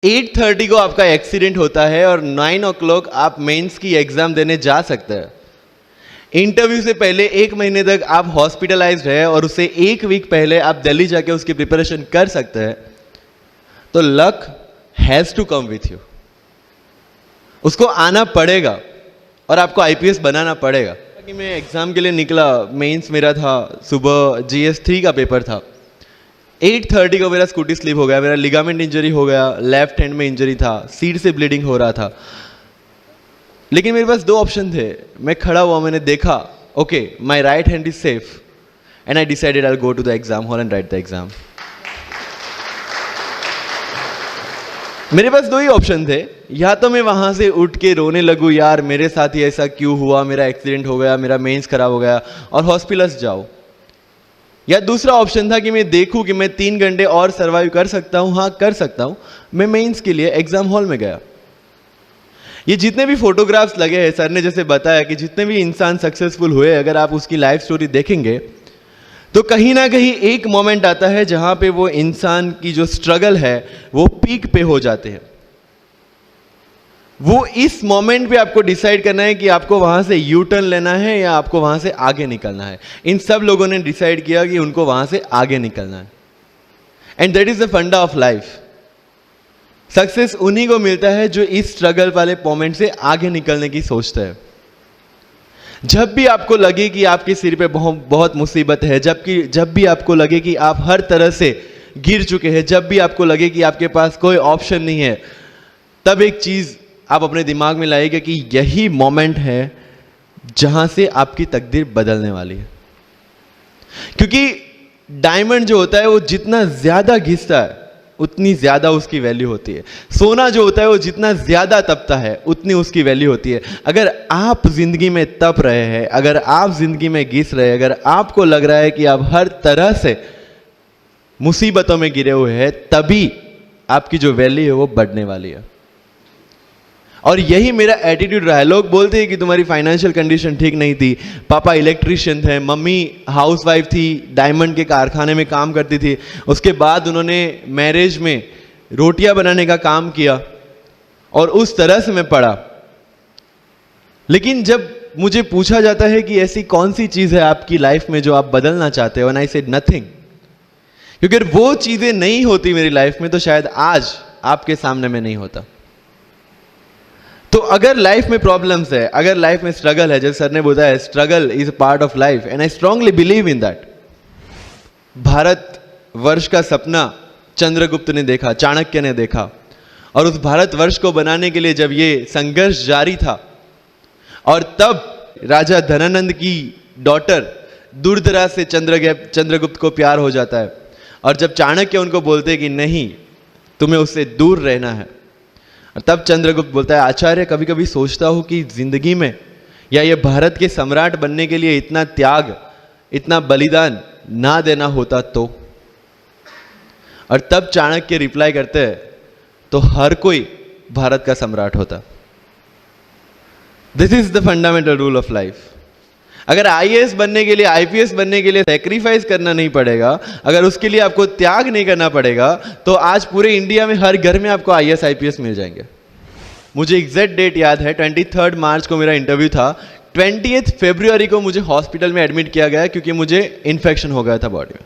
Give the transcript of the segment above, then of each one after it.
8:30 को आपका एक्सीडेंट होता है और 9 o'clock आप मेंस की एग्जाम देने जा सकते हैं। इंटरव्यू से पहले 1 महीने तक आप हॉस्पिटलाइज्ड है और उससे 1 वीक पहले आप दिल्ली जाके उसकी प्रिपरेशन कर सकते हैं। तो luck has to come with you, उसको आना पड़ेगा और आपको आईपीएस बनाना पड़ेगा। कि मैं एग्जाम के लिए निकला, मेंस मेरा था, सुबह GS3 का पेपर था। 8:30 को मेरा स्कूटी स्लिप हो गया, मेरा लिगामेंट इंजरी हो गया, लेफ्ट हैंड में इंजरी था, सीट से ब्लीडिंग हो रहा था। लेकिन मेरे पास 2 ऑप्शन थे। मैं खड़ा हुआ, मैंने देखा, okay my right hand is safe and I decided I will go to the exam hall and write the exam. मेरे पास 2 ही ऑप्शन थे, या तो मैं वहां से उठ के रोने लगूं, यार मेरे साथ ही ऐसा क्यों हुआ, मेरा एक्सीडेंट हो गया, मेरा मेंस खराब हो गया और हॉस्पिटल जाओ, या दूसरा ऑप्शन था कि मैं देखूं कि मैं 3 घंटे और सर्वाइव कर सकता हूं। हाँ कर सकता हूं। मैं मेंस के लिए एग्जाम हॉल में गया। ये जितने भी फोटोग्राफ्स लगे हैं, सर ने जैसे बताया कि जितने भी इंसान सक्सेसफुल हुए, अगर आप उसकी लाइफ स्टोरी देखेंगे तो कहीं ना कहीं एक मोमेंट आता है जहां पे वो इंसान की जो स्ट्रगल है वो पीक पे हो जाते हैं। वो इस मोमेंट पे आपको डिसाइड करना है कि आपको वहां से यू टर्न लेना है या आपको वहां से आगे निकलना है। इन सब लोगों ने डिसाइड किया कि उनको वहां से आगे निकलना है, एंड दैट इज द फंडा ऑफ लाइफ। सक्सेस उन्हीं को मिलता है जो इस स्ट्रगल वाले मोमेंट से आगे निकलने की सोचता है। जब भी आपको लगे कि आपके सिर पे बहुत मुसीबत है, जब भी आपको लगे कि आप हर तरह से गिर चुके हैं, जब भी आपको लगे कि आपके पास कोई ऑप्शन नहीं है, तब एक चीज आप अपने दिमाग में लाइएगा कि यही मोमेंट है जहां से आपकी तकदीर बदलने वाली है। क्योंकि डायमंड जो होता है वो जितना ज्यादा घिसता है उतनी ज्यादा उसकी वैल्यू होती है। सोना जो होता है वो जितना ज्यादा तपता है उतनी उसकी वैल्यू होती है। अगर आप जिंदगी में तप रहे हैं, अगर आप जिंदगी में घिस रहे हैं, अगर आपको लग रहा है कि आप हर तरह से मुसीबतों में गिरे हुए हैं, तभी आपकी जो वैल्यू है वो बढ़ने वाली है। और यही मेरा एटीट्यूड रहा है। लोग बोलते हैं कि तुम्हारी फाइनेंशियल कंडीशन ठीक नहीं थी, पापा इलेक्ट्रिशियन थे, मम्मी हाउसवाइफ थी, डायमंड के कारखाने में काम करती थी, उसके बाद उन्होंने मैरिज में रोटियां बनाने का काम किया और उस तरह से मैं पढ़ा। लेकिन जब मुझे पूछा जाता है कि ऐसी कौन सी चीज है आपकी लाइफ में जो आप बदलना चाहते हो, एंड आई सेड नथिंग। क्योंकि अगर वो चीजें नहीं होती मेरी लाइफ में तो शायद आज आपके सामने में नहीं होता। तो अगर लाइफ में प्रॉब्लम्स है, अगर लाइफ में स्ट्रगल है, जैसे सर ने बताया struggle is a part of life and I strongly believe in that. Bharat वर्ष का सपना चंद्रगुप्त ने देखा, चाणक्य ने देखा, और उस भारत वर्ष को बनाने के लिए जब ये संघर्ष जारी था और तब राजा धनानंद की डॉटर दूरदराज से चंद्रगुप्त को प्यार हो जाता है, और जब चाणक्य उनको बोलते कि नहीं तुम्हें उससे दूर रहना है, तब चंद्रगुप्त बोलता है आचार्य कभी कभी सोचता हूं कि जिंदगी में या ये भारत के सम्राट बनने के लिए इतना त्याग, इतना बलिदान ना देना होता तो। और तब चाणक्य रिप्लाई करते हैं तो हर कोई भारत का सम्राट होता। This is the fundamental rule of life. अगर आईएएस बनने के लिए, आईपीएस बनने के लिए सैक्रिफाइस करना नहीं पड़ेगा, अगर उसके लिए आपको त्याग नहीं करना पड़ेगा, तो आज पूरे इंडिया में हर घर में आपको आईएएस आईपीएस मिल जाएंगे। मुझे एग्जैक्ट डेट याद है, 23 मार्च को मेरा इंटरव्यू था। 20 फरवरी को मुझे हॉस्पिटल में एडमिट किया गया क्योंकि मुझे इन्फेक्शन हो गया था बॉडी में,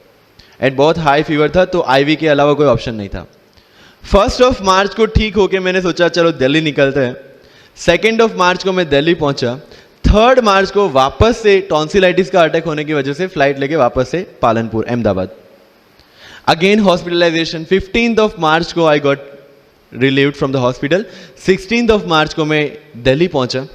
एंड बहुत हाई फीवर था, तो आईवी के अलावा कोई ऑप्शन नहीं था। 1 मार्च को ठीक होके मैंने सोचा चलो दिल्ली निकलते हैं। 2 मार्च को मैं दिल्ली पहुंचा। 3 मार्च को वापस से टॉन्सिलाइटिस का अटैक होने की वजह से फ्लाइट लेके वापस से पालनपुर, अहमदाबाद, अगेन हॉस्पिटलाइजेशन। 15 मार्च को I got relieved from the hospital. 16 मार्च को मैं दिल्ली पहुंचा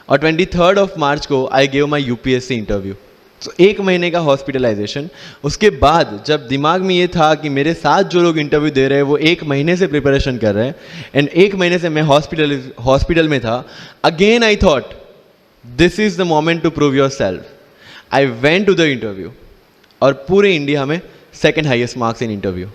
और 23 मार्च को I gave my UPSC interview. तो 1 महीने का हॉस्पिटलाइजेशन। उसके बाद जब दिमाग में ये था कि मेरे साथ जो लोग इंटरव्यू दे रहे हैं वो 1 महीने से प्रिपरेशन कर रहे हैं, एंड 1 महीने से मैं हॉस्पिटल में था, again I thought this is the moment to prove yourself. I went to the interview और पूरे इंडिया में 2nd highest marks in interview.